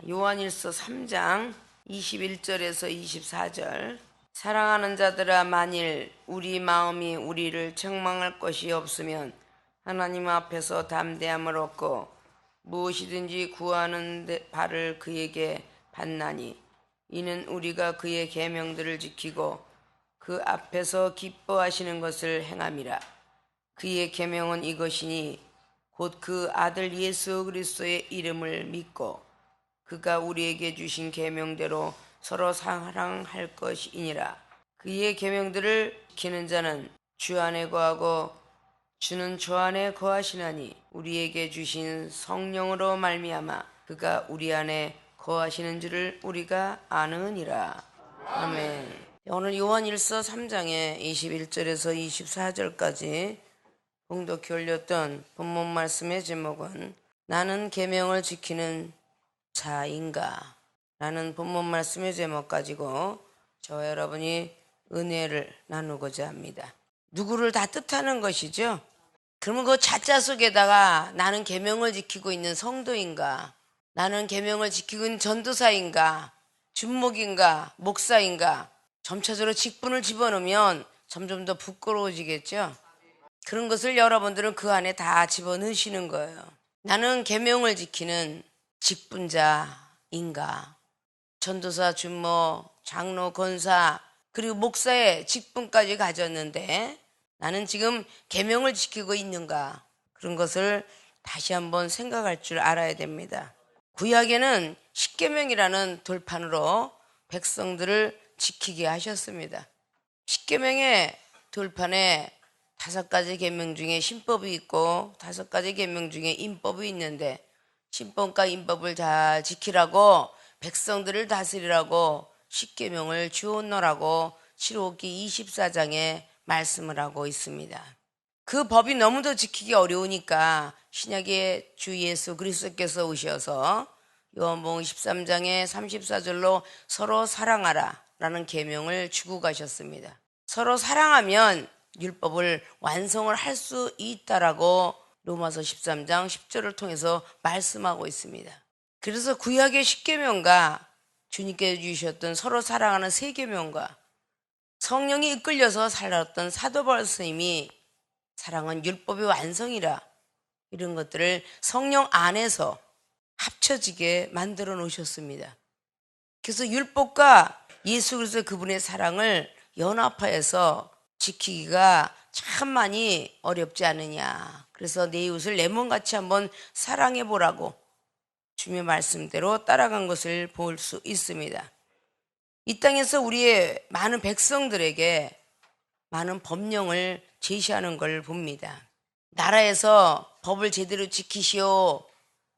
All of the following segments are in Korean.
요한일서 3장 21절에서 24절. 사랑하는 자들아, 만일 우리 마음이 우리를 책망할 것이 없으면 하나님 앞에서 담대함을 얻고 무엇이든지 구하는 바를 그에게 받나니, 이는 우리가 그의 계명들을 지키고 그 앞에서 기뻐하시는 것을 행함이라. 그의 계명은 이것이니 곧 그 아들 예수 그리스도의 이름을 믿고 그가 우리에게 주신 계명대로 서로 사랑할 것이니라. 그의 계명들을 지키는 자는 주 안에 거하고 주는 주 안에 거하시나니, 우리에게 주신 성령으로 말미암아 그가 우리 안에 거하시는 줄을 우리가 아느니라. 아멘. 오늘 요한일서 3장의 21절에서 24절까지 봉독해 올렸던 본문 말씀의 제목은 나는 계명을 지키는 자인가? 라는 본문 말씀의 제목 가지고 저와 여러분이 은혜를 나누고자 합니다. 누구를 다 뜻하는 것이죠. 그러면 그 자자 속에다가 나는 계명을 지키고 있는 성도인가? 나는 계명을 지키고 있는 전도사인가? 준목인가? 목사인가? 점차적으로 직분을 집어넣으면 점점 더 부끄러워지겠죠. 그런 것을 여러분들은 그 안에 다 집어넣으시는 거예요. 나는 계명을 지키는 직분자인가? 전도사, 준목, 장로, 권사, 그리고 목사의 직분까지 가졌는데 나는 지금 계명을 지키고 있는가? 그런 것을 다시 한번 생각할 줄 알아야 됩니다. 구약에는 십계명이라는 돌판으로 백성들을 지키게 하셨습니다. 십계명의 돌판에 5가지 계명 중에 신법이 있고 5가지 계명 중에 인법이 있는데, 신법과 인법을 잘 지키라고, 백성들을 다스리라고 십계명을 주었노라고 출애굽기 24장에 말씀을 하고 있습니다. 그 법이 너무도 지키기 어려우니까 신약의 주 예수 그리스도께서 오셔서 요한복음 13장의 34절로 서로 사랑하라 라는 계명을 주고 가셨습니다. 서로 사랑하면 율법을 완성을 할 수 있다라고 로마서 13장 10절을 통해서 말씀하고 있습니다. 그래서 구약의 십계명과 주님께서 주셨던 서로 사랑하는 세계명과 성령이 이끌려서 살았던 사도 바울 스님이 사랑은 율법의 완성이라, 이런 것들을 성령 안에서 합쳐지게 만들어 놓으셨습니다. 그래서 율법과 예수 그리스도 그분의 사랑을 연합하여서 지키기가 참 많이 어렵지 않느냐. 그래서 내 이웃을 내 몸같이 한번 사랑해 보라고 주님의 말씀대로 따라간 것을 볼 수 있습니다. 이 땅에서 우리의 많은 백성들에게 많은 법령을 제시하는 걸 봅니다. 나라에서 법을 제대로 지키시오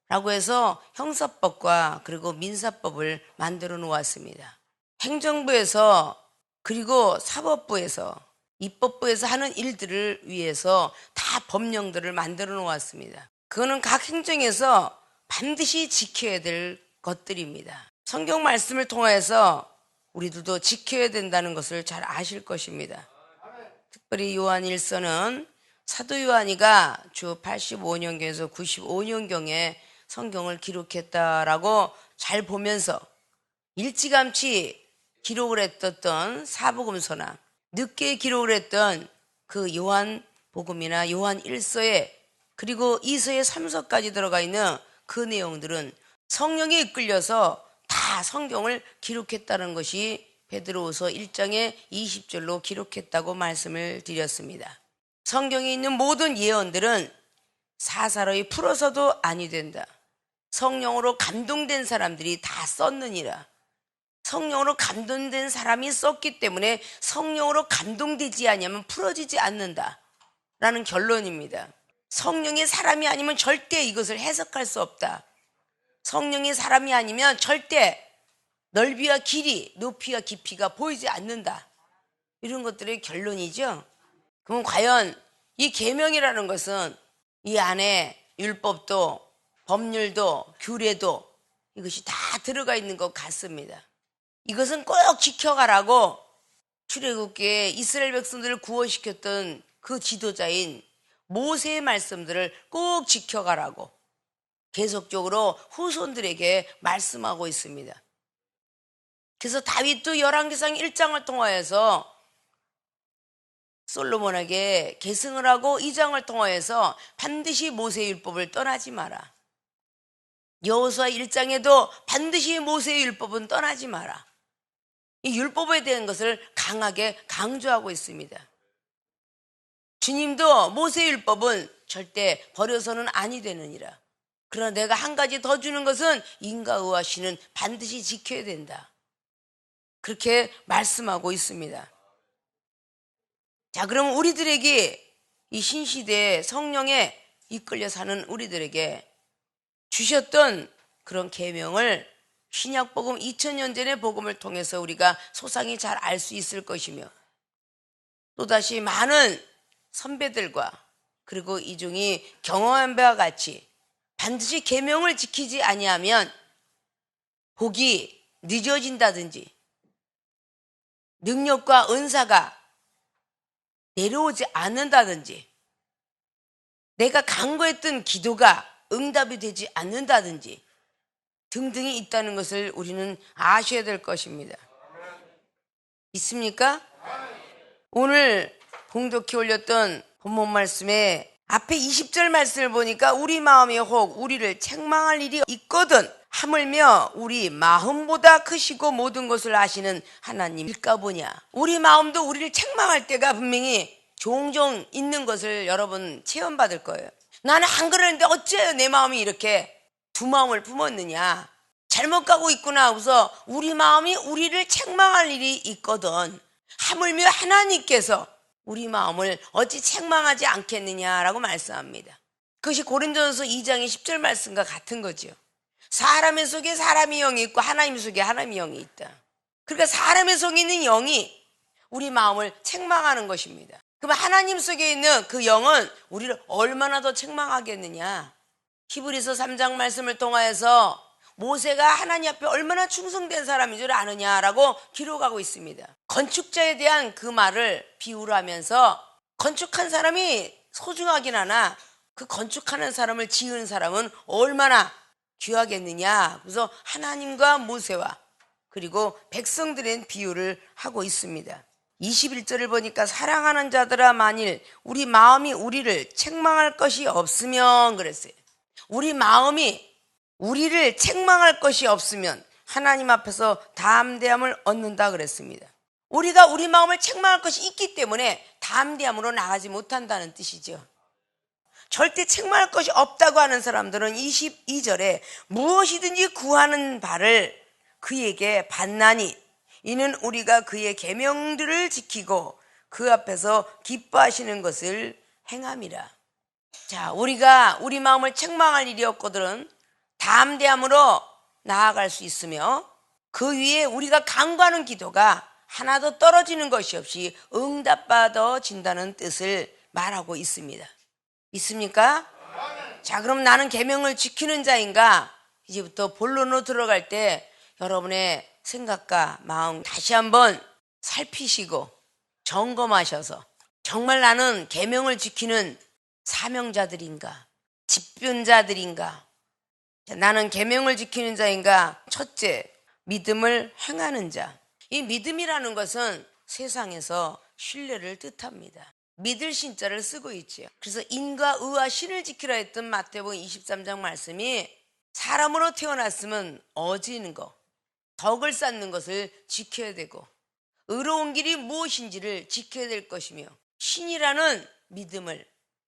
라고 해서 형사법과 그리고 민사법을 만들어 놓았습니다. 행정부에서 그리고 사법부에서 입법부에서 하는 일들을 위해서 다 법령들을 만들어 놓았습니다. 그거는 각 행정에서 반드시 지켜야 될 것들입니다. 성경 말씀을 통해서 우리들도 지켜야 된다는 것을 잘 아실 것입니다. 특별히 요한일서는 사도 요한이가 주 85년경에서 95년경에 성경을 기록했다라고 잘 보면서 일찌감치 기록을 했던 사복음서나 늦게 기록을 했던 그 요한복음이나 요한일서에, 그리고 이서의 3서까지 들어가 있는 그 내용들은 성령에 이끌려서 다 성경을 기록했다는 것이 베드로후서 1장의 20절로 기록했다고 말씀을 드렸습니다. 성경에 있는 모든 예언들은 사사로이 풀어서도 아니 된다. 성령으로 감동된 사람들이 다 썼느니라. 성령으로 감동된 사람이 썼기 때문에 성령으로 감동되지 않으면 풀어지지 않는다 라는 결론입니다. 성령이 사람이 아니면 절대 이것을 해석할 수 없다. 성령이 사람이 아니면 절대 넓이와 길이, 높이와 깊이가 보이지 않는다. 이런 것들의 결론이죠. 그럼 과연 이 계명이라는 것은 이 안에 율법도 법률도 규례도 이것이 다 들어가 있는 것 같습니다. 이것은 꼭 지켜가라고 출애굽기에 이스라엘 백성들을 구원시켰던 그 지도자인 모세의 말씀들을 꼭 지켜가라고 계속적으로 후손들에게 말씀하고 있습니다. 그래서 다윗도 열왕기상 1장을 통하여서 솔로몬에게 계승을 하고 2장을 통하여서 반드시 모세의 율법을 떠나지 마라. 여호수아 1장에도 반드시 모세의 율법은 떠나지 마라. 이 율법에 대한 것을 강하게 강조하고 있습니다. 주님도 모세의 율법은 절대 버려서는 아니 되느니라. 그러나 내가 한 가지 더 주는 것은 인과 의와 신은 반드시 지켜야 된다. 그렇게 말씀하고 있습니다. 자, 그럼 우리들에게 이 신시대의 성령에 이끌려 사는 우리들에게 주셨던 그런 계명을 신약복음 2000년 전의 복음을 통해서 우리가 소상히 잘 알 수 있을 것이며, 또다시 많은 선배들과 그리고 이중이 경험한 바와 같이 반드시 계명을 지키지 아니하면 복이 늦어진다든지 능력과 은사가 내려오지 않는다든지 내가 간구했던 기도가 응답이 되지 않는다든지 등등이 있다는 것을 우리는 아셔야 될 것입니다. 있습니까? 오늘 봉독해 올렸던 본문 말씀에 앞에 20절 말씀을 보니까 우리 마음이 혹 우리를 책망할 일이 있거든 하물며 우리 마음보다 크시고 모든 것을 아시는 하나님일까 보냐. 우리 마음도 우리를 책망할 때가 분명히 종종 있는 것을 여러분 체험받을 거예요. 나는 안 그러는데 어째요 내 마음이 이렇게 두 마음을 품었느냐, 잘못 가고 있구나 하고서 우리 마음이 우리를 책망할 일이 있거든 하물며 하나님께서 우리 마음을 어찌 책망하지 않겠느냐라고 말씀합니다. 그것이 고린도전서 2장의 10절 말씀과 같은 거죠. 사람의 속에 사람의 영이 있고 하나님 속에 하나님의 영이 있다. 그러니까 사람의 속에 있는 영이 우리 마음을 책망하는 것입니다. 그럼 하나님 속에 있는 그 영은 우리를 얼마나 더 책망하겠느냐. 히브리서 3장 말씀을 통하여서 모세가 하나님 앞에 얼마나 충성된 사람인 줄 아느냐라고 기록하고 있습니다. 건축자에 대한 그 말을 비유를 하면서 건축한 사람이 소중하긴 하나 그 건축하는 사람을 지은 사람은 얼마나 귀하겠느냐. 그래서 하나님과 모세와 그리고 백성들의 비유를 하고 있습니다. 21절을 보니까 사랑하는 자들아 만일 우리 마음이 우리를 책망할 것이 없으면 그랬어요. 우리 마음이 우리를 책망할 것이 없으면 하나님 앞에서 담대함을 얻는다 그랬습니다. 우리가 우리 마음을 책망할 것이 있기 때문에 담대함으로 나가지 못한다는 뜻이죠. 절대 책망할 것이 없다고 하는 사람들은 22절에 무엇이든지 구하는 바를 그에게 받나니 이는 우리가 그의 계명들을 지키고 그 앞에서 기뻐하시는 것을 행함이라. 자, 우리가 우리 마음을 책망할 일이 없거든 담대함으로 나아갈 수 있으며 그 위에 우리가 간구하는 기도가 하나도 떨어지는 것이 없이 응답받아진다는 뜻을 말하고 있습니다. 있습니까? 자, 그럼 나는 계명을 지키는 자인가? 이제부터 본론으로 들어갈 때 여러분의 생각과 마음 다시 한번 살피시고 점검하셔서 정말 나는 계명을 지키는 사명자들인가? 집변자들인가? 나는 계명을 지키는 자인가? 첫째, 믿음을 행하는 자. 이 믿음이라는 것은 세상에서 신뢰를 뜻합니다. 믿을 신자를 쓰고 있지요. 그래서 인과 의와 신을 지키라 했던 마태복음 23장 말씀이 사람으로 태어났으면 어지는 거, 덕을 쌓는 것을 지켜야 되고 의로운 길이 무엇인지를 지켜야 될 것이며 신이라는 믿음을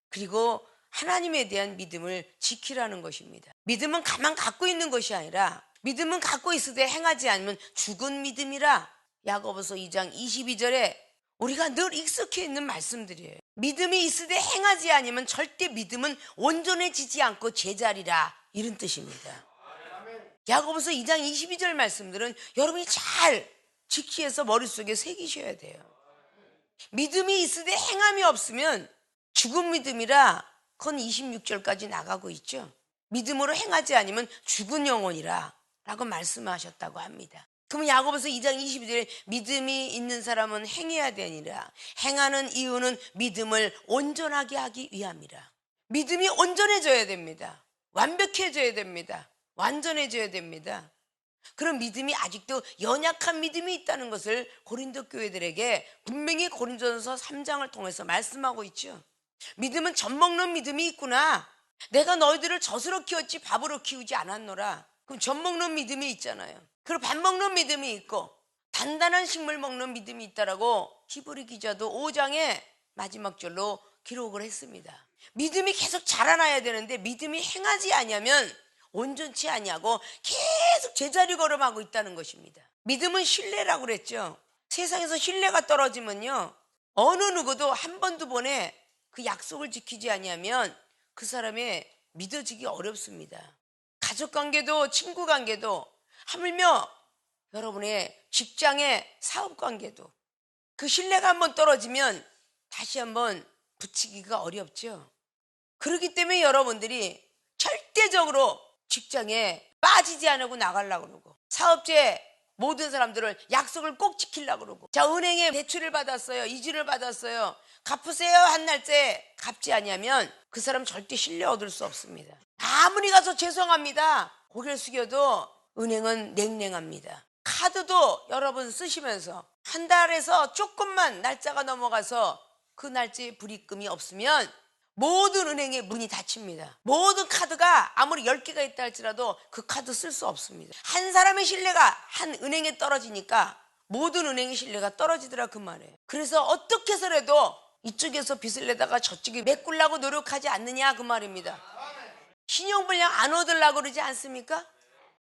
그리고 하나님에 대한 믿음을 지키라는 것입니다. 믿음은 가만 갖고 있는 것이 아니라 믿음은 갖고 있으되 행하지 않으면 죽은 믿음이라. 야고보서 2장 22절에 우리가 늘 익숙해 있는 말씀들이에요. 믿음이 있으되 행하지 않으면 절대 믿음은 온전해지지 않고 제자리라, 이런 뜻입니다. 야고보서 2장 22절 말씀들은 여러분이 잘 직시해서 머릿속에 새기셔야 돼요. 믿음이 있으되 행함이 없으면 죽은 믿음이라. 그건 26절까지 나가고 있죠. 믿음으로 행하지 않으면 죽은 영혼이라 라고 말씀하셨다고 합니다. 그럼 야고보서 2장 22절에 믿음이 있는 사람은 행해야 되니라. 행하는 이유는 믿음을 온전하게 하기 위함이라. 믿음이 온전해져야 됩니다. 완벽해져야 됩니다. 완전해져야 됩니다. 그런 믿음이 아직도 연약한 믿음이 있다는 것을 고린도 교회들에게 분명히 고린도전서 3장을 통해서 말씀하고 있죠. 믿음은 젖 먹는 믿음이 있구나. 내가 너희들을 젖으로 키웠지 밥으로 키우지 않았노라. 그럼 젖 먹는 믿음이 있잖아요. 그리고 밥 먹는 믿음이 있고 단단한 식물 먹는 믿음이 있다라고 히브리 기자도 5장의 마지막 절로 기록을 했습니다. 믿음이 계속 자라나야 되는데 믿음이 행하지 아니하면 온전치 아니하고 계속 제자리 걸음하고 있다는 것입니다. 믿음은 신뢰라고 그랬죠. 세상에서 신뢰가 떨어지면요, 어느 누구도 한 번, 두 번에 그 약속을 지키지 아니하면 그 사람의 믿어지기 어렵습니다. 가족관계도 친구관계도 하물며 여러분의 직장의 사업관계도 그 신뢰가 한번 떨어지면 다시 한번 붙이기가 어렵죠. 그렇기 때문에 여러분들이 절대적으로 직장에 빠지지 않고 나가려고 그러고 사업주의 모든 사람들을 약속을 꼭 지키려고 그러고 자, 은행에 대출을 받았어요. 이주를 받았어요. 갚으세요 한 날째 갚지 아니하면 그 사람 절대 신뢰 얻을 수 없습니다. 아무리 가서 죄송합니다 고개를 숙여도 은행은 냉랭합니다. 카드도 여러분 쓰시면서 한 달에서 조금만 날짜가 넘어가서 그 날짜에 불입금이 없으면 모든 은행의 문이 닫힙니다. 모든 카드가 아무리 10개가 있다 할지라도 그 카드 쓸 수 없습니다. 한 사람의 신뢰가 한 은행에 떨어지니까 모든 은행의 신뢰가 떨어지더라 그 말이에요. 그래서 어떻게 해서라도 이쪽에서 빚을 내다가 저쪽에 메꾸려고 노력하지 않느냐 그 말입니다. 신용불량 안 얻으려고 그러지 않습니까?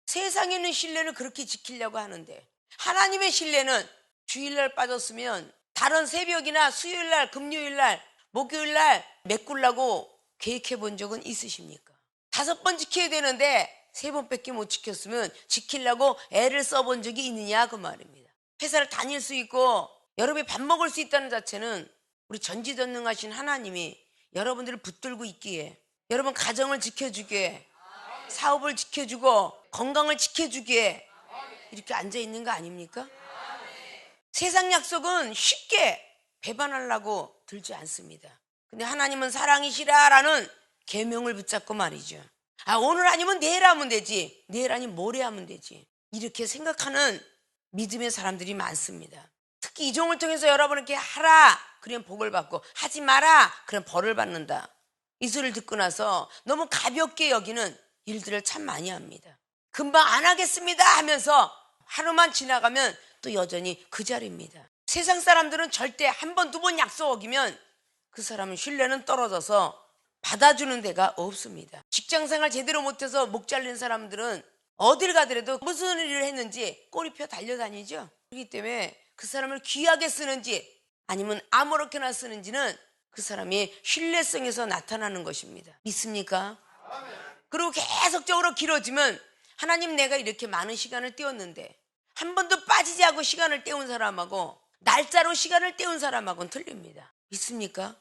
세상에 있는 신뢰를 그렇게 지키려고 하는데 하나님의 신뢰는 주일날 빠졌으면 다른 새벽이나 수요일날 금요일날 목요일날 메꾸려고 계획해 본 적은 있으십니까? 5번 지켜야 되는데 3번밖에 못 지켰으면 지키려고 애를 써본 적이 있느냐 그 말입니다. 회사를 다닐 수 있고 여러분이 밥 먹을 수 있다는 자체는 우리 전지전능하신 하나님이 여러분들을 붙들고 있기에 여러분 가정을 지켜주기에 사업을 지켜주고 건강을 지켜주기에 이렇게 앉아있는 거 아닙니까? 세상 약속은 쉽게 배반하려고 들지 않습니다. 근데 하나님은 사랑이시라라는 계명을 붙잡고 말이죠. 오늘 아니면 내일 하면 되지. 내일 아니면 모레 하면 되지. 이렇게 생각하는 믿음의 사람들이 많습니다. 특히 이 종을 통해서 여러분에게 하라 그러면 복을 받고 하지 마라 그럼 벌을 받는다. 이 소리를 듣고 나서 너무 가볍게 여기는 일들을 참 많이 합니다. 금방 안 하겠습니다 하면서 하루만 지나가면 또 여전히 그 자리입니다. 세상 사람들은 절대 한 번, 두 번 약속 어기면 그 사람은 신뢰는 떨어져서 받아주는 데가 없습니다. 직장생활 제대로 못해서 목 잘린 사람들은 어딜 가더라도 무슨 일을 했는지 꼬리표 달려다니죠. 그렇기 때문에 그 사람을 귀하게 쓰는지 아니면 아무렇게나 쓰는지는 그 사람이 신뢰성에서 나타나는 것입니다. 믿습니까? 그리고 계속적으로 길어지면 하나님 내가 이렇게 많은 시간을 떼었는데 한 번도 빠지지 않고 시간을 때운 사람하고 날짜로 시간을 때운 사람하고는 틀립니다. 믿습니까?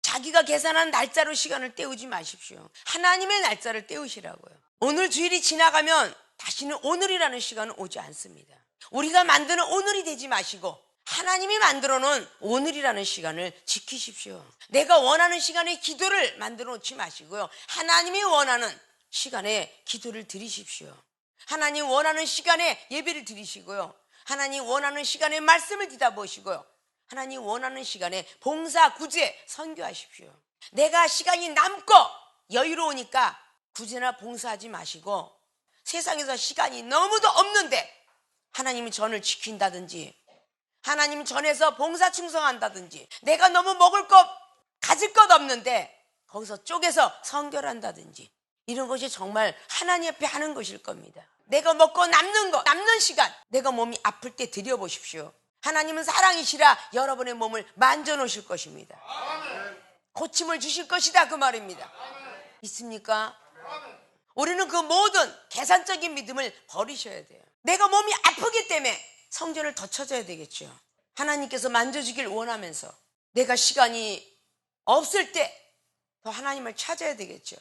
자기가 계산한 날짜로 시간을 때우지 마십시오. 하나님의 날짜를 때우시라고요. 오늘 주일이 지나가면 다시는 오늘이라는 시간은 오지 않습니다. 우리가 만드는 오늘이 되지 마시고 하나님이 만들어 놓은 오늘이라는 시간을 지키십시오. 내가 원하는 시간에 기도를 만들어 놓지 마시고요. 하나님이 원하는 시간에 기도를 드리십시오. 하나님 원하는 시간에 예배를 드리시고요. 하나님 원하는 시간에 말씀을 듣다 보시고요. 하나님 원하는 시간에 봉사, 구제, 선교하십시오. 내가 시간이 남고 여유로우니까 구제나 봉사하지 마시고 세상에서 시간이 너무도 없는데 하나님이 전을 지킨다든지 하나님 전에서 봉사 충성한다든지 내가 너무 먹을 것 가질 것 없는데 거기서 쪼개서 선교한다든지 이런 것이 정말 하나님 앞에 하는 것일 겁니다. 내가 먹고 남는 것, 남는 시간 내가 몸이 아플 때 드려보십시오. 하나님은 사랑이시라 여러분의 몸을 만져놓으실 것입니다. 고침을 주실 것이다 그 말입니다. 믿습니까? 우리는 그 모든 계산적인 믿음을 버리셔야 돼요. 내가 몸이 아프기 때문에 성전을 더 찾아야 되겠죠. 하나님께서 만져주길 원하면서 내가 시간이 없을 때 더 하나님을 찾아야 되겠죠.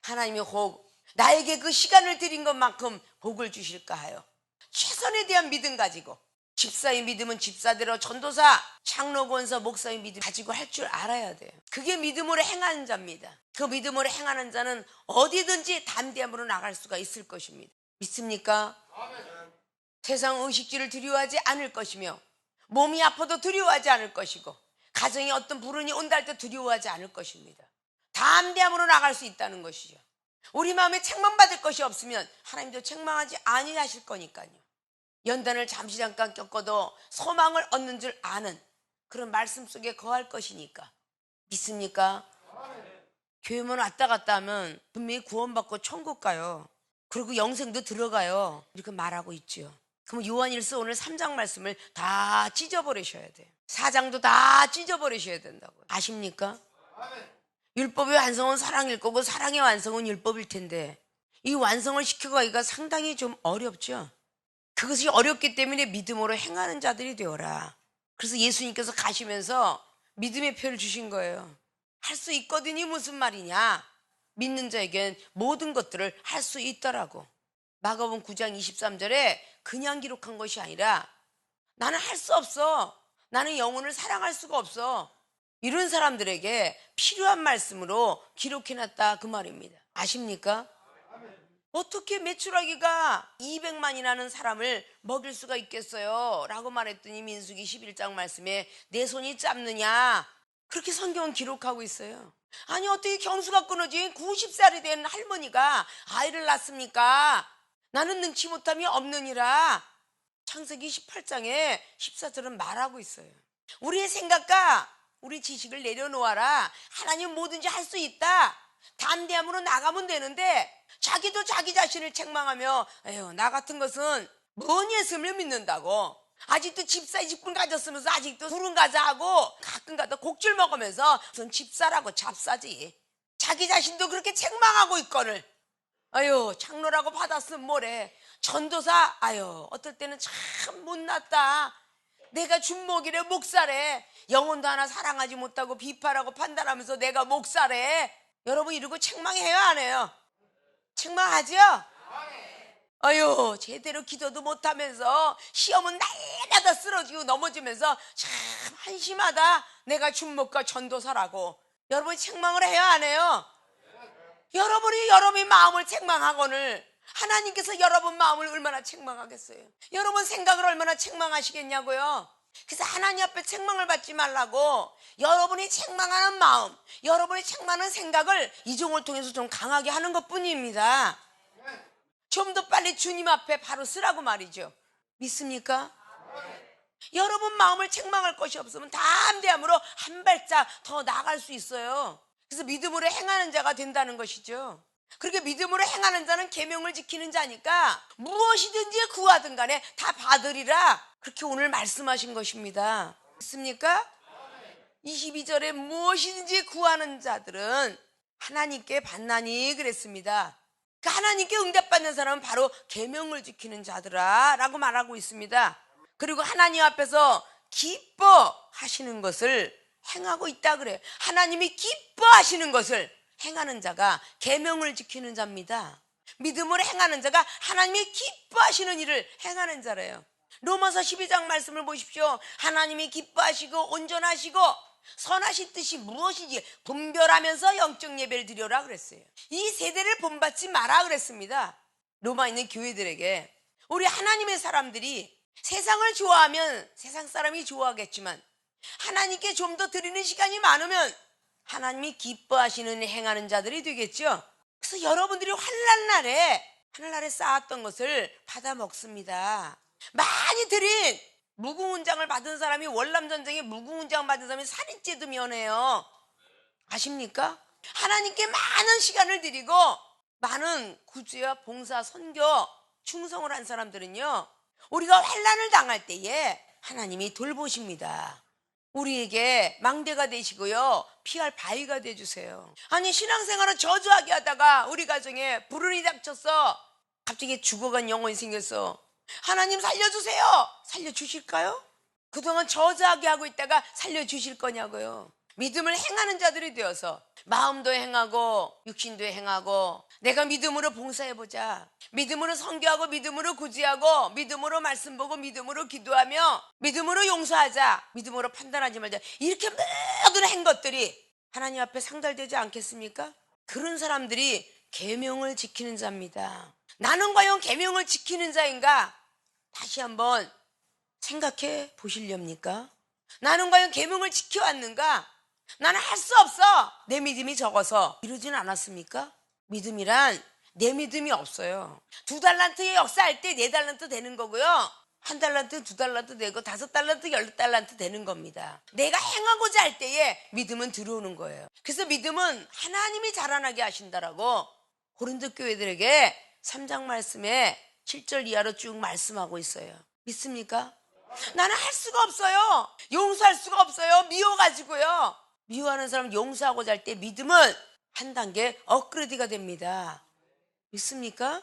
하나님이 혹 나에게 그 시간을 드린 것만큼 복을 주실까 하여 최선에 대한 믿음 가지고 집사의 믿음은 집사대로, 전도사, 장로, 권사, 목사의 믿음 가지고 할 줄 알아야 돼요. 그게 믿음으로 행하는 자입니다. 그 믿음으로 행하는 자는 어디든지 담대함으로 나갈 수가 있을 것입니다. 믿습니까? 세상 의식주를 두려워하지 않을 것이며, 몸이 아파도 두려워하지 않을 것이고, 가정에 어떤 불운이 온다 할 때 두려워하지 않을 것입니다. 담대함으로 나갈 수 있다는 것이죠. 우리 마음에 책망받을 것이 없으면 하나님도 책망하지 아니하실 거니까요. 연단을 잠시 잠깐 겪어도 소망을 얻는 줄 아는 그런 말씀 속에 거할 것이니까. 믿습니까? 교회만 왔다 갔다 하면 분명히 구원받고 천국 가요. 그리고 영생도 들어가요. 이렇게 말하고 있죠. 그럼 요한일서 오늘 3장 말씀을 다 찢어버리셔야 돼요. 4장도 다 찢어버리셔야 된다고요. 아십니까? 율법의 완성은 사랑일 거고 사랑의 완성은 율법일 텐데, 이 완성을 시켜가기가 상당히 좀 어렵죠. 그것이 어렵기 때문에 믿음으로 행하는 자들이 되어라. 그래서 예수님께서 가시면서 믿음의 표를 주신 거예요. 할 수 있거든이 무슨 말이냐? 믿는 자에겐 모든 것들을 할 수 있더라고. 마가복음 9장 23절에 그냥 기록한 것이 아니라 나는 할 수 없어, 나는 영혼을 사랑할 수가 없어, 이런 사람들에게 필요한 말씀으로 기록해놨다 그 말입니다. 아십니까? 어떻게 메추라기가 200만이라는 사람을 먹일 수가 있겠어요? 라고 말했더니 민수기 11장 말씀에 내 손이 짧느냐, 그렇게 성경은 기록하고 있어요. 아니 어떻게 경수가 끊어진 90살이 된 할머니가 아이를 낳습니까? 나는 능치 못함이 없느니라. 창세기 18장에 14절은 말하고 있어요. 우리의 생각과 우리 지식을 내려놓아라. 하나님 뭐든지 할 수 있다. 담대함으로 나가면 되는데, 자기도 자기 자신을 책망하며 에휴 나 같은 것은 뭔 예수를 믿는다고, 아직도 집사의 직분 가졌으면서 아직도 불은 가자하고 가끔가다 곡줄 먹으면서 무슨 집사라고 잡사지. 자기 자신도 그렇게 책망하고 있거늘 아유 장로라고 받았으면 뭐래, 전도사 아유 어떨 때는 참 못났다, 내가 준목이래 목사래, 영혼도 하나 사랑하지 못하고 비판하고 판단하면서 내가 목사래. 여러분 이러고 책망해요 안 해요? 책망하죠? 아유 제대로 기도도 못하면서 시험은 날마다 쓰러지고 넘어지면서 참 한심하다, 내가 준목과 전도사라고. 여러분 책망을 해요 안 해요? 여러분이 여러분의 마음을 책망하거늘 하나님께서 여러분 마음을 얼마나 책망하겠어요? 여러분 생각을 얼마나 책망하시겠냐고요? 그래서 하나님 앞에 책망을 받지 말라고 여러분이 책망하는 마음, 여러분이 책망하는 생각을 이종을 통해서 좀 강하게 하는 것뿐입니다. 좀 더 빨리 주님 앞에 바로 쓰라고 말이죠. 믿습니까? 여러분 마음을 책망할 것이 없으면 담대함으로 한 발짝 더 나아갈 수 있어요. 그래서 믿음으로 행하는 자가 된다는 것이죠. 그렇게 믿음으로 행하는 자는 계명을 지키는 자니까 무엇이든지 구하든 간에 다 받으리라, 그렇게 오늘 말씀하신 것입니다. 믿습니까? 22절에 무엇이든지 구하는 자들은 하나님께 받나니 그랬습니다. 그 하나님께 응답받는 사람은 바로 계명을 지키는 자들아 라고 말하고 있습니다. 그리고 하나님 앞에서 기뻐하시는 것을 행하고 있다 그래요. 하나님이 기뻐하시는 것을 행하는 자가 계명을 지키는 자입니다. 믿음으로 행하는 자가 하나님이 기뻐하시는 일을 행하는 자래요. 로마서 12장 말씀을 보십시오. 하나님이 기뻐하시고 온전하시고 선하신 뜻이 무엇인지 분별하면서 영적 예배를 드려라 그랬어요. 이 세대를 본받지 마라 그랬습니다. 로마에 있는 교회들에게. 우리 하나님의 사람들이 세상을 좋아하면 세상 사람이 좋아하겠지만 하나님께 좀 더 드리는 시간이 많으면 하나님이 기뻐하시는 행하는 자들이 되겠죠. 그래서 여러분들이 하늘날에 쌓았던 것을 받아 먹습니다. 많이 드린 무궁훈장을 받은 사람이, 월남전쟁에 무궁훈장 받은 사람이 살인죄도 면해요. 아십니까? 하나님께 많은 시간을 드리고 많은 구제와 봉사, 선교, 충성을 한 사람들은요, 우리가 환난을 당할 때에 하나님이 돌보십니다. 우리에게 망대가 되시고요, 피할 바위가 되주세요. 아니 신앙생활을 저주하게 하다가 우리 가정에 불운이 닥쳐서 갑자기 죽어간 영혼이 생겼어. 하나님 살려주세요. 살려주실까요? 그동안 저주하게 하고 있다가 살려주실 거냐고요. 믿음을 행하는 자들이 되어서 마음도 행하고 육신도 행하고 내가 믿음으로 봉사해보자, 믿음으로 선교하고 믿음으로 구제하고 믿음으로 말씀 보고 믿음으로 기도하며 믿음으로 용서하자, 믿음으로 판단하지 말자, 이렇게 모든 행 것들이 하나님 앞에 상달되지 않겠습니까? 그런 사람들이 계명을 지키는 자입니다. 나는 과연 계명을 지키는 자인가? 다시 한번 생각해 보시렵니까? 나는 과연 계명을 지켜왔는가? 나는 할 수 없어, 내 믿음이 적어서, 이러지는 않았습니까? 믿음이란 내 믿음이 없어요. 2달란트의 역사할 때 4달란트 되는 거고요, 1달란트, 2달란트 되고 5달란트, 10달란트 되는 겁니다. 내가 행하고자 할 때에 믿음은 들어오는 거예요. 그래서 믿음은 하나님이 자라나게 하신다라고 고린도 교회들에게 3장 말씀에 7절 이하로 쭉 말씀하고 있어요. 믿습니까? 나는 할 수가 없어요. 용서할 수가 없어요. 미워가지고요. 미워하는 사람을 용서하고자 할 때 믿음은 한 단계 업그레이드가 됩니다. 믿습니까?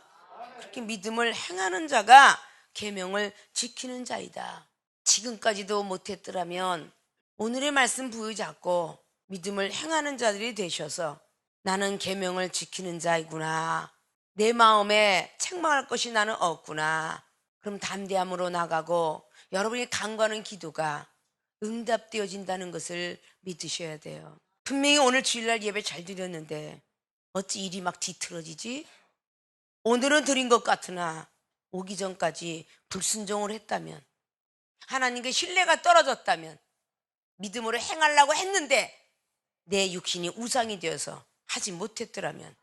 그렇게 믿음을 행하는 자가 계명을 지키는 자이다. 지금까지도 못했더라면 오늘의 말씀 부여잡고 믿음을 행하는 자들이 되셔서 나는 계명을 지키는 자이구나, 내 마음에 책망할 것이 나는 없구나, 그럼 담대함으로 나가고 여러분이 간구하는 기도가 응답되어진다는 것을 믿으셔야 돼요. 분명히 오늘 주일날 예배 잘 드렸는데 어찌 일이 막 뒤틀어지지? 오늘은 드린 것 같으나 오기 전까지 불순종을 했다면, 하나님께 신뢰가 떨어졌다면, 믿음으로 행하려고 했는데 내 육신이 우상이 되어서 하지 못했더라면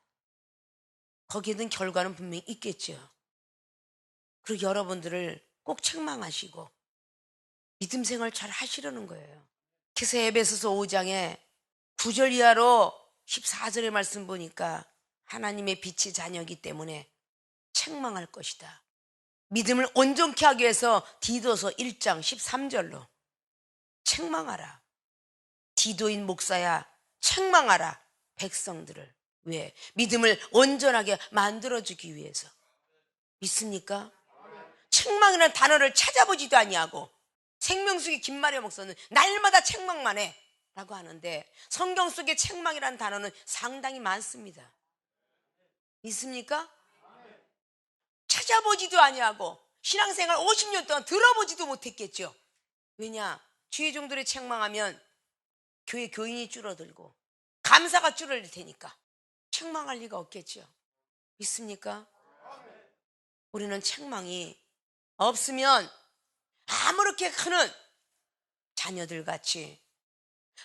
거기에는 결과는 분명히 있겠죠. 그리고 여러분들을 꼭 책망하시고 믿음 생활 잘 하시려는 거예요. 그래서 에베소서 5장에 9절 이하로 14절의 말씀 보니까 하나님의 빛의 자녀이기 때문에 책망할 것이다. 믿음을 온전케 하기 위해서 디도서 1장 13절로 책망하라. 디도인 목사야, 책망하라 백성들을. 왜? 믿음을 온전하게 만들어주기 위해서. 믿습니까? 책망이라는 단어를 찾아보지도 아니하고 생명수기 김마리아 목사는 날마다 책망만 해 라고 하는데 성경 속에 책망이라는 단어는 상당히 많습니다. 믿습니까? 찾아보지도 아니하고 신앙생활 50년 동안 들어보지도 못했겠죠. 왜냐? 주의 종들의 책망하면 교회 교인이 줄어들고 감사가 줄어들 테니까 책망할 리가 없겠죠. 믿습니까? 우리는 책망이 없으면 아무렇게 크는 자녀들 같이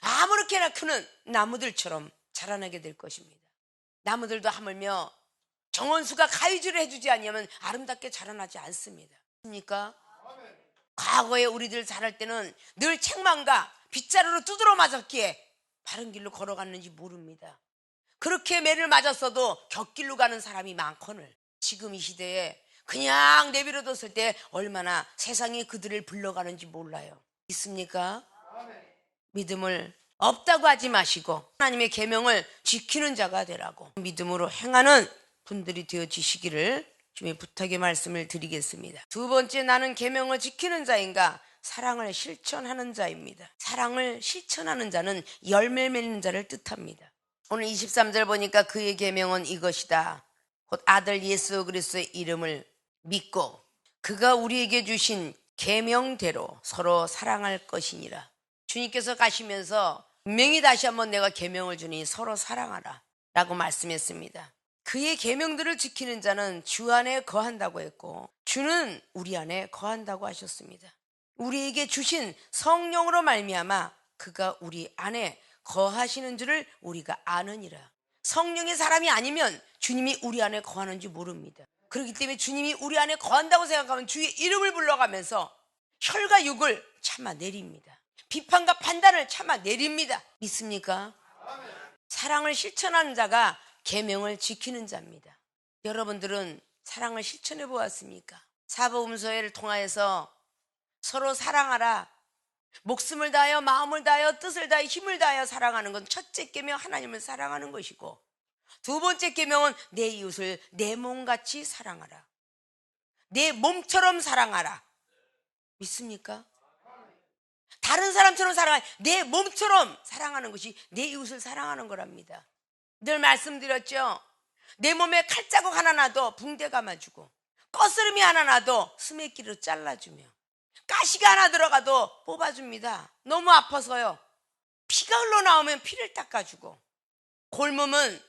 아무렇게나 크는 나무들처럼 자라나게 될 것입니다. 나무들도 하물며 정원수가 가위질을 해주지 않으면 아름답게 자라나지 않습니다. 믿습니까? 과거에 우리들 자랄 때는 늘 책망과 빗자루로 두드러 맞았기에 바른 길로 걸어갔는지 모릅니다. 그렇게 매를 맞았어도 곁길로 가는 사람이 많거늘 지금 이 시대에 그냥 내버려뒀을 때 얼마나 세상이 그들을 불러가는지 몰라요. 있습니까? 믿음을 없다고 하지 마시고 하나님의 계명을 지키는 자가 되라고 믿음으로 행하는 분들이 되어지시기를 주님의 부탁의 말씀을 드리겠습니다. 두 번째, 나는 계명을 지키는 자인가? 사랑을 실천하는 자입니다. 사랑을 실천하는 자는 열매 맺는 자를 뜻합니다. 오늘 23절 보니까 그의 계명은 이것이다. 곧 아들 예수 그리스도의 이름을 믿고 그가 우리에게 주신 계명대로 서로 사랑할 것이니라. 주님께서 가시면서 분명히 다시 한번 내가 계명을 주니 서로 사랑하라 라고 말씀했습니다. 그의 계명들을 지키는 자는 주 안에 거한다고 했고 주는 우리 안에 거한다고 하셨습니다. 우리에게 주신 성령으로 말미암아 그가 우리 안에 거하시는 줄을 우리가 아느니라. 성령의 사람이 아니면 주님이 우리 안에 거하는지 모릅니다. 그렇기 때문에 주님이 우리 안에 거한다고 생각하면 주의 이름을 불러가면서 혈과 육을 참아내립니다. 비판과 판단을 참아내립니다. 믿습니까? 사랑을 실천하는 자가 계명을 지키는 자입니다. 여러분들은 사랑을 실천해 보았습니까? 사복음서를 통하여서 서로 사랑하라, 목숨을 다하여 마음을 다하여 뜻을 다하여 힘을 다하여 사랑하는 건 첫째 계명, 하나님을 사랑하는 것이고, 두 번째 계명은 내 이웃을 내 몸같이 사랑하라, 내 몸처럼 사랑하라. 믿습니까? 다른 사람처럼 사랑하는, 내 몸처럼 사랑하는 것이 내 이웃을 사랑하는 거랍니다. 늘 말씀드렸죠. 내 몸에 칼자국 하나 나도 붕대 감아주고, 거스름이 하나 나도 스매기로 잘라주며, 가시가 하나 들어가도 뽑아줍니다. 너무 아파서요. 피가 흘러나오면 피를 닦아주고, 골무면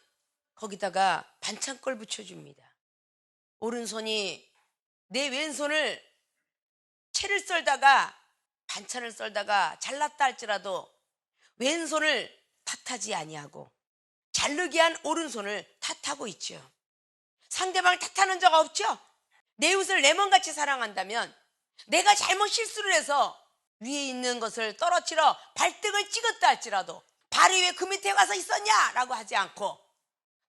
거기다가 반창걸 붙여줍니다. 오른손이 내 왼손을 채를 썰다가 반찬을 썰다가 잘랐다 할지라도 왼손을 탓하지 아니하고 자르게 한 오른손을 탓하고 있죠. 상대방을 탓하는 적 없죠. 내 이웃을 내 몸같이 사랑한다면 내가 잘못 실수를 해서 위에 있는 것을 떨어뜨려 발등을 찍었다 할지라도 발이 왜 그 밑에 가서 있었냐 라고 하지 않고,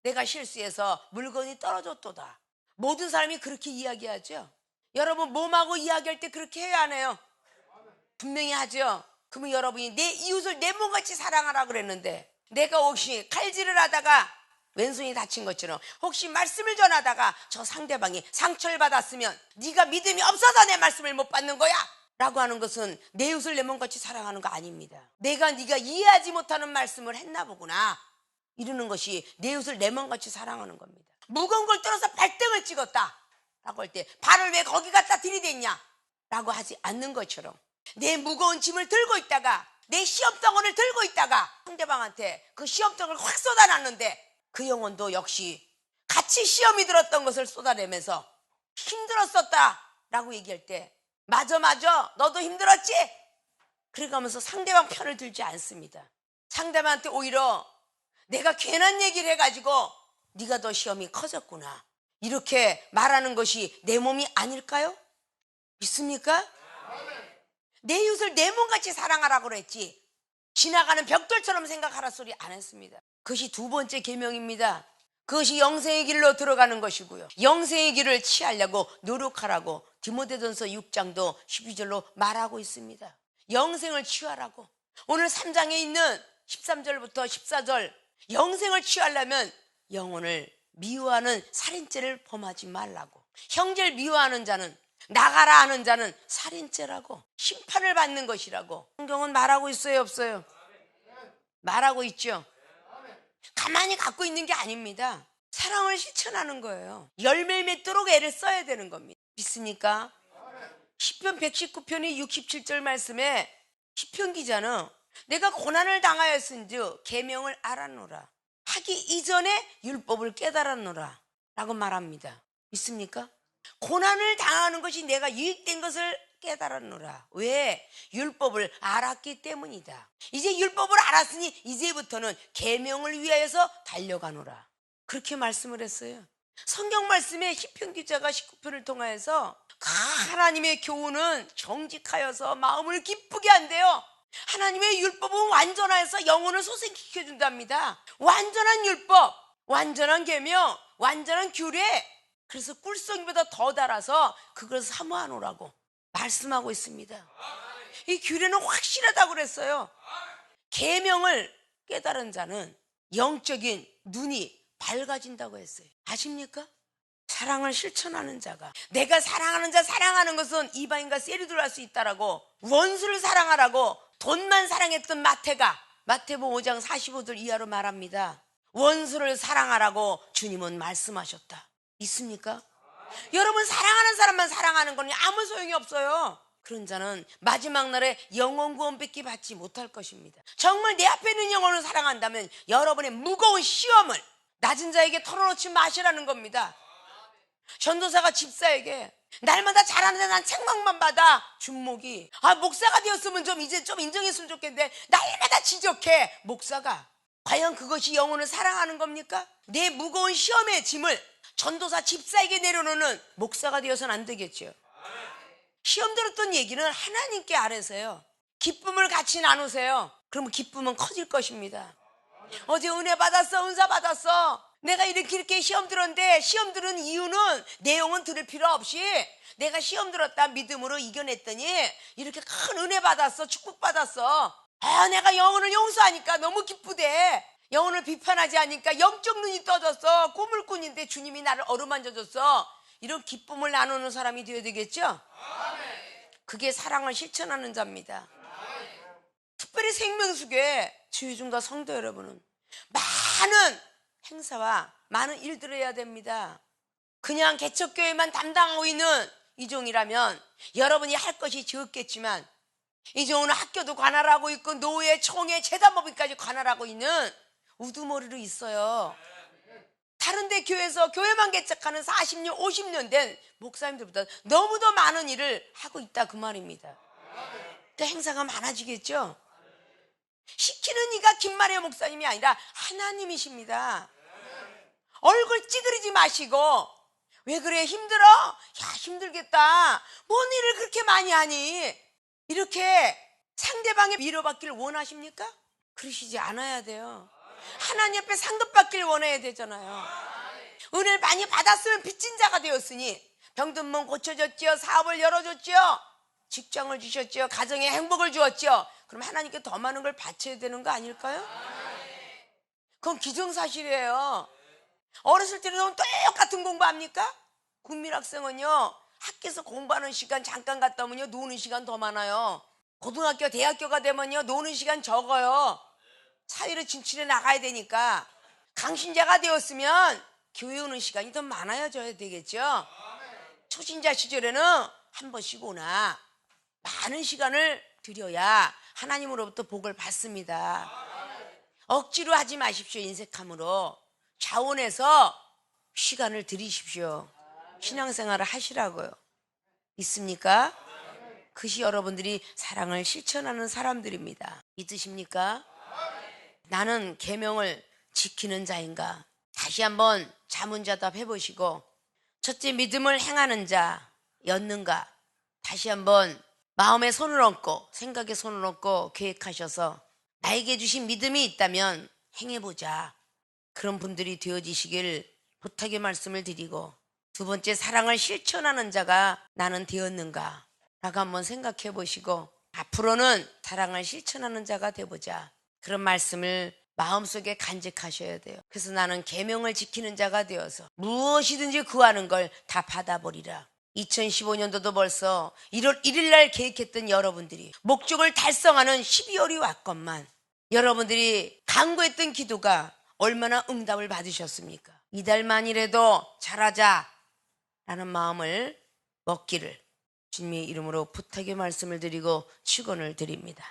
내가 실수해서 물건이 떨어졌도다. 모든 사람이 그렇게 이야기하죠. 여러분, 몸하고 이야기할 때 그렇게 해야 하네요. 분명히 하죠. 그러면 여러분이 내 이웃을 내 몸같이 사랑하라 그랬는데, 내가 혹시 칼질을 하다가 왼손이 다친 것처럼 혹시 말씀을 전하다가 저 상대방이 상처를 받았으면 네가 믿음이 없어서 내 말씀을 못 받는 거야 라고 하는 것은 내 이웃을 내 몸같이 사랑하는 거 아닙니다. 내가 네가 이해하지 못하는 말씀을 했나 보구나 이러는 것이 내 이웃을 내 몸같이 사랑하는 겁니다. 무거운 걸 들어서 발등을 찍었다 라고 할 때 발을 왜 거기 갖다 들이댔냐 라고 하지 않는 것처럼, 내 무거운 짐을 들고 있다가 내 시험덩어리를 들고 있다가 상대방한테 그 시험덩어리를 확 쏟아놨는데 그 영혼도 역시 같이 시험이 들었던 것을 쏟아내면서 힘들었었다 라고 얘기할 때 맞아 너도 힘들었지? 그렇게 하면서 상대방 편을 들지 않습니다. 상대방한테 오히려 내가 괜한 얘기를 해가지고 네가 더 시험이 커졌구나 이렇게 말하는 것이 내 몸이 아닐까요? 믿습니까? 내 이웃을 내 몸같이 사랑하라고 그랬지 지나가는 벽돌처럼 생각하라 소리 안 했습니다. 그것이 두 번째 계명입니다. 그것이 영생의 길로 들어가는 것이고요, 영생의 길을 취하려고 노력하라고 디모데전서 6장도 12절로 말하고 있습니다. 영생을 취하라고. 오늘 3장에 있는 13절부터 14절, 영생을 취하려면 영혼을 미워하는 살인죄를 범하지 말라고. 형제를 미워하는 자는, 나가라 하는 자는 살인죄라고, 심판을 받는 것이라고 성경은 말하고 있어요, 없어요? 말하고 있죠. 가만히 갖고 있는 게 아닙니다. 사랑을 실천하는 거예요. 열매를 맺도록 애를 써야 되는 겁니다. 믿습니까? 시편 119편의 67절 말씀에 시편 기자는 내가 고난을 당하였은즉 계명을 알았노라, 하기 이전에 율법을 깨달았노라 라고 말합니다. 믿습니까? 고난을 당하는 것이 내가 유익된 것을 깨달았노라. 왜? 율법을 알았기 때문이다. 이제 율법을 알았으니 이제부터는 계명을 위하여서 달려가노라. 그렇게 말씀을 했어요. 성경 말씀에 시편 기자가 19편을 통하여서 하나님의 교훈은 정직하여서 마음을 기쁘게 한대요. 하나님의 율법은 완전하여서 영혼을 소생시켜 준답니다. 완전한 율법, 완전한 계명, 완전한 규례, 그래서 꿀송이보다 더 달아서 그걸 사모하노라고 말씀하고 있습니다. 이 규례는 확실하다고 그랬어요. 계명을 깨달은 자는 영적인 눈이 밝아진다고 했어요. 아십니까? 사랑을 실천하는 자가, 내가 사랑하는 자 사랑하는 것은 이방인과 세리들 할 수 있다라고, 원수를 사랑하라고 돈만 사랑했던 마태복음 5장 45절 이하로 말합니다. 원수를 사랑하라고 주님은 말씀하셨다. 있습니까? 여러분, 사랑하는 사람만 사랑하는 건 아무 소용이 없어요. 그런 자는 마지막 날에 영원 구원 뺏기 받지 못할 것입니다. 정말 내 앞에 있는 영혼을 사랑한다면 여러분의 무거운 시험을 낮은 자에게 털어놓지 마시라는 겁니다. 전도사가 집사에게 날마다 잘하는데 난 책망만 받아. 준목이 목사가 되었으면 이제 좀 인정했으면 좋겠는데 날마다 지적해. 목사가 과연 그것이 영혼을 사랑하는 겁니까? 내 무거운 시험의 짐을 전도사 집사에게 내려놓는 목사가 되어서는 안 되겠죠. 시험 들었던 얘기는 하나님께 아뢰세요. 기쁨을 같이 나누세요. 그러면 기쁨은 커질 것입니다. 어제 은혜 받았어, 은사 받았어. 내가 이렇게 시험 들었는데, 시험 들은 이유는 내용은 들을 필요 없이 내가 시험 들었다 믿음으로 이겨냈더니 이렇게 큰 은혜 받았어, 축복 받았어. 내가 영혼을 용서하니까 너무 기쁘대. 영혼을 비판하지 않으니까 영적 눈이 떠졌어. 꿈을 꾸는데 주님이 나를 어루만져줬어. 이런 기쁨을 나누는 사람이 되어야 되겠죠? 그게 사랑을 실천하는 자입니다. 특별히 생명수교회 주의중과 성도 여러분은 많은 행사와 많은 일들을 해야 됩니다. 그냥 개척교회만 담당하고 있는 이종이라면 여러분이 할 것이 적겠지만, 이종은 학교도 관할하고 있고 노회, 총회, 재단법인까지 관할하고 있는 우두머리로 있어요. 다른데 교회에서 교회만 개척하는 40년, 50년 된 목사님들보다 너무도 많은 일을 하고 있다 그 말입니다. 또 행사가 많아지겠죠. 시키는 이가 김마리아 목사님이 아니라 하나님이십니다. 얼굴 찌그리지 마시고, 왜 그래 힘들어? 야 힘들겠다. 뭔 일을 그렇게 많이 하니? 이렇게 상대방의 위로받기를 원하십니까? 그러시지 않아야 돼요. 하나님 앞에 상급받기를 원해야 되잖아요. 은혜를 많이 받았으면 빚진 자가 되었으니 병든 몸 고쳐줬죠. 사업을 열어줬죠. 직장을 주셨죠. 가정에 행복을 주었죠. 그럼 하나님께 더 많은 걸 바쳐야 되는 거 아닐까요? 그건 기정사실이에요. 어렸을 때는 똑같은 공부합니까? 국민학생은요, 학교에서 공부하는 시간 잠깐 갔다 오면요 노는 시간 더 많아요. 고등학교, 대학교가 되면요 노는 시간 적어요. 사회로 진출해 나가야 되니까. 강신자가 되었으면 교회 오는 시간이 더 많아져야 되겠죠. 초신자 시절에는 한 번씩 오나 많은 시간을 들여야 하나님으로부터 복을 받습니다. 억지로 하지 마십시오. 인색함으로 자원해서 시간을 들이십시오. 신앙생활을 하시라고요. 있습니까? 그것이 여러분들이 사랑을 실천하는 사람들입니다. 믿으십니까? 나는 계명을 지키는 자인가? 다시 한번 자문자답 해보시고, 첫째, 믿음을 행하는 자였는가? 다시 한번 마음에 손을 얹고 생각에 손을 얹고 계획하셔서 나에게 주신 믿음이 있다면 행해보자. 그런 분들이 되어지시길 부탁의 말씀을 드리고, 두 번째, 사랑을 실천하는 자가 나는 되었는가? 라고 한번 생각해 보시고 앞으로는 사랑을 실천하는 자가 되보자. 그런 말씀을 마음속에 간직하셔야 돼요. 그래서 나는 계명을 지키는 자가 되어서 무엇이든지 구하는 걸 다 받아버리라. 2015년도도 벌써 1월 1일 날 계획했던 여러분들이 목적을 달성하는 12월이 왔건만 여러분들이 간구했던 기도가 얼마나 응답을 받으셨습니까? 이달만이라도 잘하자 라는 마음을 먹기를 주님의 이름으로 부탁의 말씀을 드리고 축원을 드립니다.